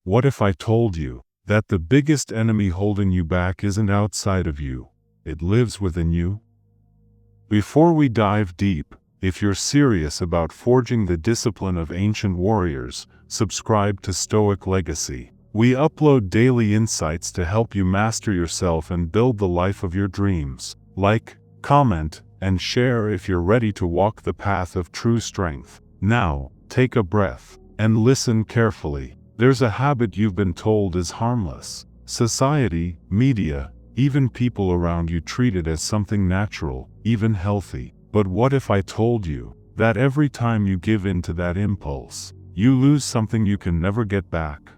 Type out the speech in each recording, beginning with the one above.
What if I told you that the biggest enemy holding you back isn't outside of you, it lives within you? Before we dive deep, if you're serious about forging the discipline of ancient warriors, subscribe to Stoic Legacy. We upload daily insights to help you master yourself and build the life of your dreams. Like, comment, and share if you're ready to walk the path of true strength. Now, take a breath and listen carefully. There's a habit you've been told is harmless. Society, media, even people around you treat it as something natural, even healthy. But what if I told you that every time you give in to that impulse, you lose something you can never get back?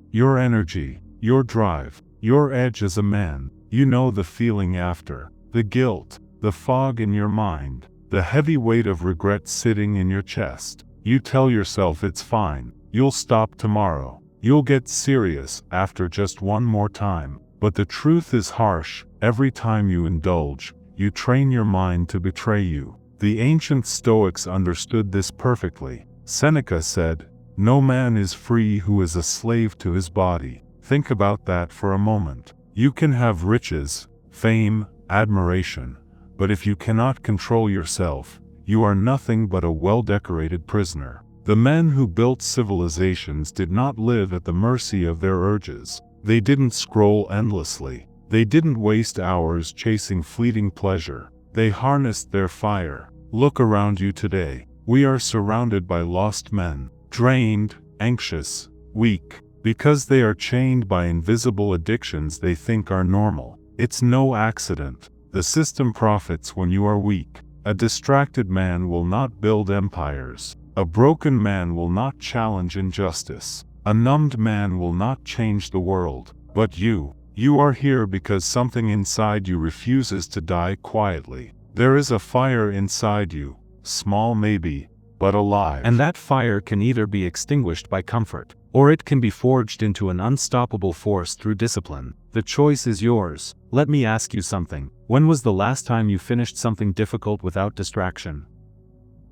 Your energy, your drive, your edge as a man. You know the feeling after, the guilt, the fog in your mind, the heavy weight of regret sitting in your chest. You tell yourself it's fine, you'll stop tomorrow, you'll get serious after just one more time. But the truth is harsh. Every time you indulge, you train your mind to betray you. The ancient Stoics understood this perfectly. Seneca said, "No man is free who is a slave to his body." Think about that for a moment. You can have riches, fame, admiration, but if you cannot control yourself, you are nothing but a well-decorated prisoner. The men who built civilizations did not live at the mercy of their urges. They didn't scroll endlessly. They didn't waste hours chasing fleeting pleasure. They harnessed their fire. Look around you today. We are surrounded by lost men, drained, anxious, weak, because they are chained by invisible addictions they think are normal. It's no accident. The system profits when you are weak. A distracted man will not build empires. A broken man will not challenge injustice. A numbed man will not change the world. But you are here because something inside you refuses to die quietly. There is a fire inside you, small maybe, but alive. And that fire can either be extinguished by comfort, or it can be forged into an unstoppable force through discipline. The choice is yours. Let me ask you something. When was the last time you finished something difficult without distraction?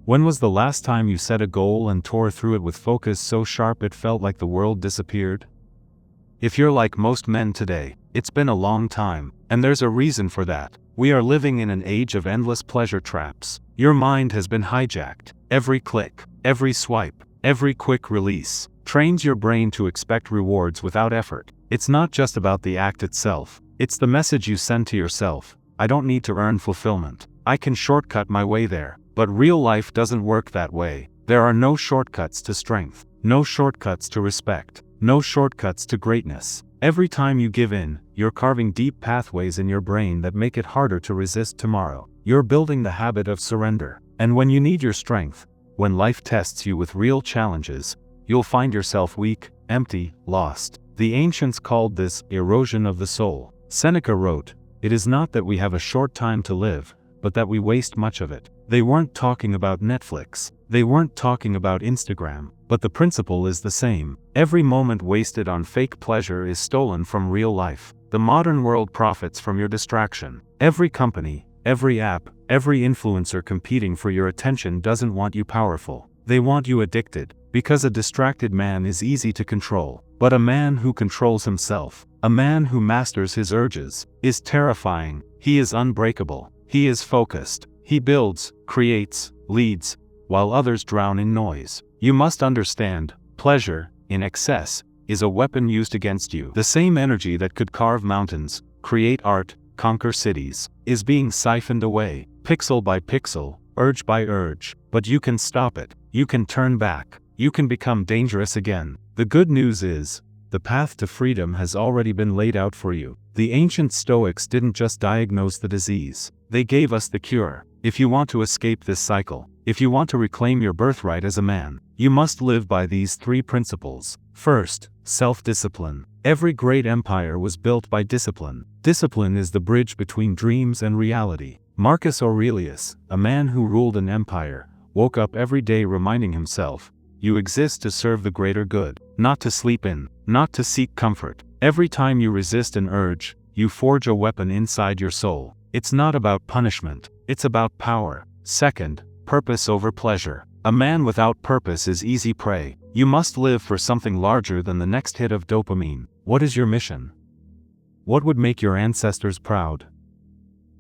When was the last time you set a goal and tore through it with focus so sharp it felt like the world disappeared? If you're like most men today, it's been a long time, and there's a reason for that. We are living in an age of endless pleasure traps. Your mind has been hijacked. Every click, every swipe, every quick release trains your brain to expect rewards without effort. It's not just about the act itself. It's the message you send to yourself. I don't need to earn fulfillment. I can shortcut my way there. But real life doesn't work that way. There are no shortcuts to strength, no shortcuts to respect, no shortcuts to greatness. Every time you give in, you're carving deep pathways in your brain that make it harder to resist tomorrow. You're building the habit of surrender. And when you need your strength, when life tests you with real challenges, you'll find yourself weak, empty, lost. The ancients called this erosion of the soul. Seneca wrote, "It is not that we have a short time to live, but that we waste much of it." They weren't talking about Netflix. They weren't talking about Instagram. But the principle is the same. Every moment wasted on fake pleasure is stolen from real life. The modern world profits from your distraction. Every company, every app, every influencer competing for your attention doesn't want you powerful. They want you addicted. Because a distracted man is easy to control. But a man who controls himself, a man who masters his urges, is terrifying. He is unbreakable. He is focused. He builds, creates, leads, while others drown in noise. You must understand, pleasure, in excess, is a weapon used against you. The same energy that could carve mountains, create art, conquer cities, is being siphoned away, pixel by pixel, urge by urge. But you can stop it. You can turn back. You can become dangerous again. The good news is, the path to freedom has already been laid out for you. The ancient Stoics didn't just diagnose the disease. They gave us the cure. If you want to escape this cycle, if you want to reclaim your birthright as a man, you must live by these three principles. First, self-discipline. Every great empire was built by discipline. Discipline is the bridge between dreams and reality. Marcus Aurelius, a man who ruled an empire, woke up every day reminding himself, "You exist to serve the greater good, not to sleep in, not to seek comfort." Every time you resist an urge, you forge a weapon inside your soul. It's not about punishment, it's about power. Second, purpose over pleasure. A man without purpose is easy prey. You must live for something larger than the next hit of dopamine. What is your mission? What would make your ancestors proud?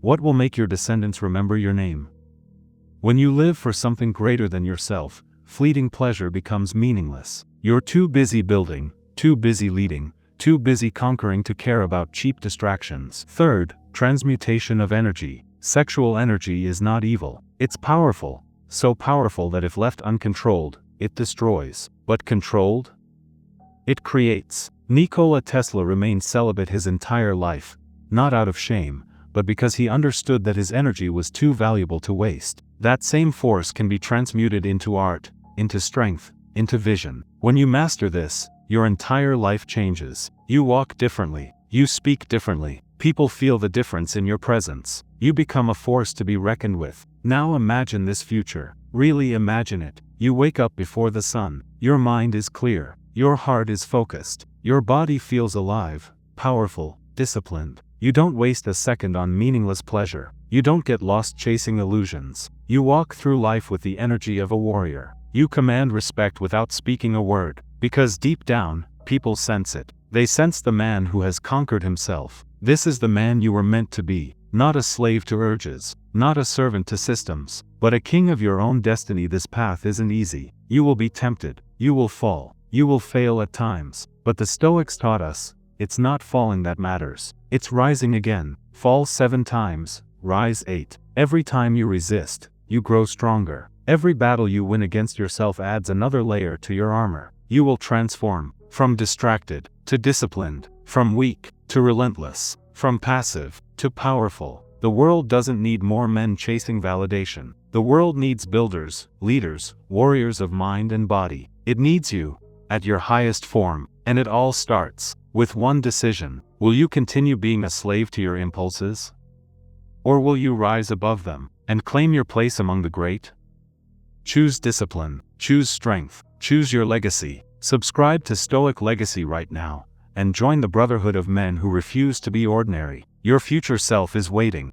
What will make your descendants remember your name? When you live for something greater than yourself, fleeting pleasure becomes meaningless. You're too busy building, too busy leading, too busy conquering to care about cheap distractions. Third, transmutation of energy. Sexual energy is not evil. It's powerful, so powerful that if left uncontrolled, it destroys. But controlled? It creates. Nikola Tesla remained celibate his entire life, not out of shame, but because he understood that his energy was too valuable to waste. That same force can be transmuted into art, into strength, into vision. When you master this, your entire life changes. You walk differently. You speak differently. People feel the difference in your presence. You become a force to be reckoned with. Now imagine this future. Really imagine it. You wake up before the sun. Your mind is clear. Your heart is focused. Your body feels alive, powerful, disciplined. You don't waste a second on meaningless pleasure. You don't get lost chasing illusions. You walk through life with the energy of a warrior. You command respect without speaking a word, because deep down, people sense it. They sense the man who has conquered himself. This is the man you were meant to be, not a slave to urges, not a servant to systems, but a king of your own destiny. This path isn't easy. You will be tempted. You will fall. You will fail at times. But the Stoics taught us, it's not falling that matters. It's rising again. Fall 7 times, rise 8. Every time you resist, you grow stronger. Every battle you win against yourself adds another layer to your armor. You will transform, from distracted to disciplined, from weak to relentless, from passive to powerful. The world doesn't need more men chasing validation. The world needs builders, leaders, warriors of mind and body. It needs you, at your highest form, and it all starts with one decision. Will you continue being a slave to your impulses? Or will you rise above them, and claim your place among the great? Choose discipline, choose strength, choose your legacy. Subscribe to Stoic Legacy right now, and join the brotherhood of men who refuse to be ordinary. Your future self is waiting.